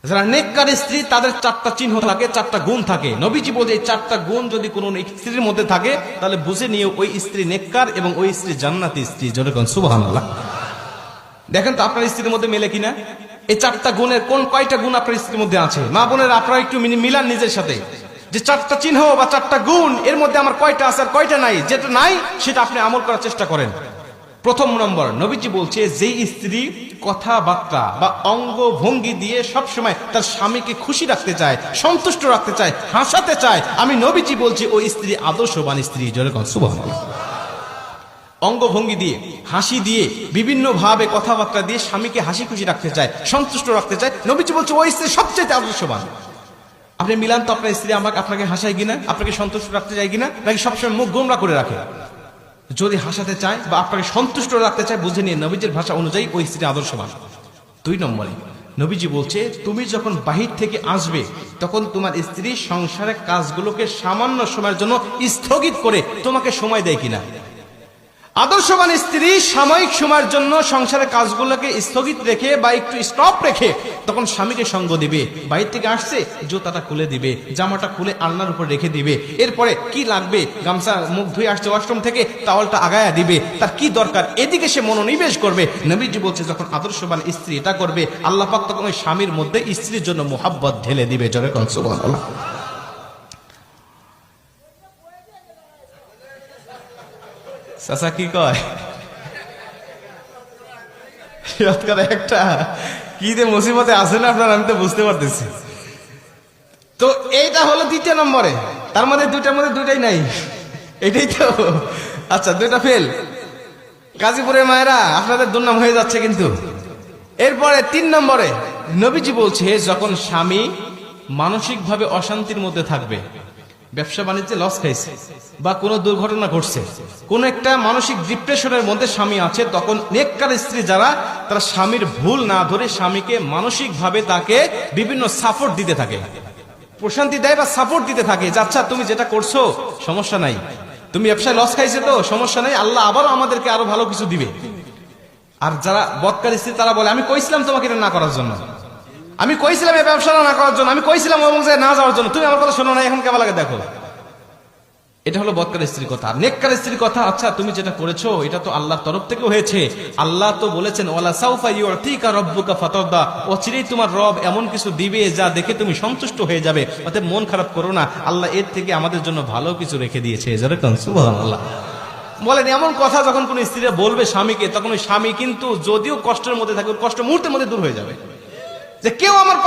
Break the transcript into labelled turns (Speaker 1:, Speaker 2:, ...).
Speaker 1: যারা নেককার স্ত্রী তাদের চারটা চিহ্ন থাকে, চারটা গুণ থাকে। নবীজি বলে এই চারটা গুণ যদি কোনো স্ত্রীর মধ্যে থাকে তাহলে বুঝে নিয়ে ওই স্ত্রী নেককার এবং ওই স্ত্রী জান্নাতি স্ত্রী। যেরকম সুবহানাল্লাহ। দেখেন তো আপনার স্ত্রীর মধ্যে মেলে কিনা এই চারটা গুণের কয়টা গুণ আপনার স্ত্রীর মধ্যে আছে? মা বোনেরা আপনারা একটু মিলান নিজের সাথে, যে চারটা চিহ্ন বা চারটা গুণ এর মধ্যে আমার কয়টা আছে আর কয়টা নাই। যেটা নাই সেটা আপনি আমল করার চেষ্টা করেন। প্রথম নম্বর, নবীজি বলছে যেই স্ত্রী কথাবার্তা বা অঙ্গ ভঙ্গি দিয়ে সবসময় তার স্বামীকে খুশি রাখতে চায়, সন্তুষ্ট রাখতে চায়, হাসাতে চায়, আমি নবীজি বলছি ওই স্ত্রী আদর্শবান স্ত্রী। যেরকম সুবহানাল্লাহ। অঙ্গভঙ্গি দিয়ে, হাসি দিয়ে, বিভিন্ন ভাবে কথাবার্তা দিয়ে স্বামীকে হাসি খুশি রাখতে চায়, সন্তুষ্ট রাখতে চায়, নবীজি বলছে ওই স্ত্রী সবচেয়ে আদর্শবান। আপনি মিলান তো আপনার স্ত্রী আপনাকে হাসায় কিনা, আপনাকে সন্তুষ্ট রাখতে চায় কিনা, নাকি সবসময় মুখ গোমরা করে রাখে? যদি হাসাতে চায় বা আপনাকে সন্তুষ্ট রাখতে চায় বুঝে নিয়ে নবীজির ভাষা অনুযায়ী ওই স্ত্রী আদর্শবান। 2 নম্বরে নবীজি বলছে তুমি যখন বাহির থেকে আসবে তখন তোমার স্ত্রী সংসারের কাজগুলোকে সামান্য সময়ের জন্য স্থগিত করে তোমাকে সময় দেয় কিনা। আদর্শবান স্ত্রী সাময়িক সময়ের জন্য সংসারের কাজগুলোকে স্থগিত রেখে বা একটু স্টপ রেখে তখন স্বামীকে সঙ্গ দিবে। বাইরে থেকে আসছে জুতাটা খুলে দিবে, জামাটা খুলে আলনার উপর রেখে দিবে, এরপরে কি লাগবে গামছা মুখ ধুয়ে আসছে ওয়াশরুম থেকে টাওয়ালটা আগায়া দিবে, তার কি দরকার এদিকে সে মনোনিবেশ করবে। নবীজি বলছে যখন আদর্শবান স্ত্রী এটা করবে আল্লাহ পাক তখন ওই স্বামীর মধ্যে স্ত্রীর জন্য মোহাব্বত ঢেলে দিবে। জোরে কোন সুবহানাল্লাহ। চাচা কি কয় একটা কি যে মুসিবতে আছে না আপনার, আমি তো বুঝতে পারতেছি। তো এইটা হলো 2 নম্বরে, তার মধ্যে 2টার মধ্যে 2টাই নাই, এটাই তো। আচ্ছা 2টা ফেল। গাজীপুরের মায়েরা আপনাদের দুর্নাম হয়ে যাচ্ছে কিন্তু। এরপরে 3 নম্বরে নবীজি বলছে যখন স্বামী মানসিক ভাবে অশান্তির মধ্যে থাকবে, ব্যবসা বাণিজ্যে লস খাইছে বা কোনো দুর্ঘটনা ঘটছে, কোন একটা মানসিক ডিপ্রেশনের মধ্যে স্বামী আছে, তখন নেককার স্ত্রী যারা তারা স্বামীর ভুল না ধরে স্বামীকে মানসিক ভাবে তাকে বিভিন্ন সাপোর্ট দিতে থাকে, প্রশান্তি দেয় বা সাপোর্ট দিতে থাকে যে আচ্ছা তুমি যেটা করছো সমস্যা নাই, তুমি ব্যবসায় লস খাইছে তো সমস্যা নাই, আল্লাহ আবারও আমাদেরকে আরো ভালো কিছু দিবে। আর যারা বদকার স্ত্রী তারা বলে আমি কইছিলাম তোমাকে এটা না করার জন্য, আমি কইছিলাম এই ব্যবসা না করার জন্য, আমি কইছিলাম ওই জায়গায় না যাওয়ার জন্য, তুমি আমার কথা শোনো না, এখন কেমন লাগে দেখো। এটা হলো বদকার স্ত্রীর কথা। নেককার স্ত্রীর কথা আচ্ছা তুমি যেটা করেছো এটা তো আল্লাহর তরফ থেকে হয়েছে, আল্লাহ তো বলেছেন ওয়ালা সাউফা ইউতিকা রাব্বুকা ফাতারদা, অচিরেই তোমার রব এমন কিছু দিবে যা দেখে তুমি সন্তুষ্ট হয়ে যাবে, অতএব মন খারাপ করো না, আল্লাহ এর থেকে আমাদের জন্য ভালো কিছু রেখে দিয়েছে। যেরকম সুবহানাল্লাহ। বলেন এমন কথা যখন কোন স্ত্রীরা বলবে স্বামীকে, তখন ওই স্বামী কিন্তু যদিও কষ্টের মধ্যে থাকে কষ্ট মুহূর্তের মধ্যে দূর হয়ে যাবে, যে কেউ আমার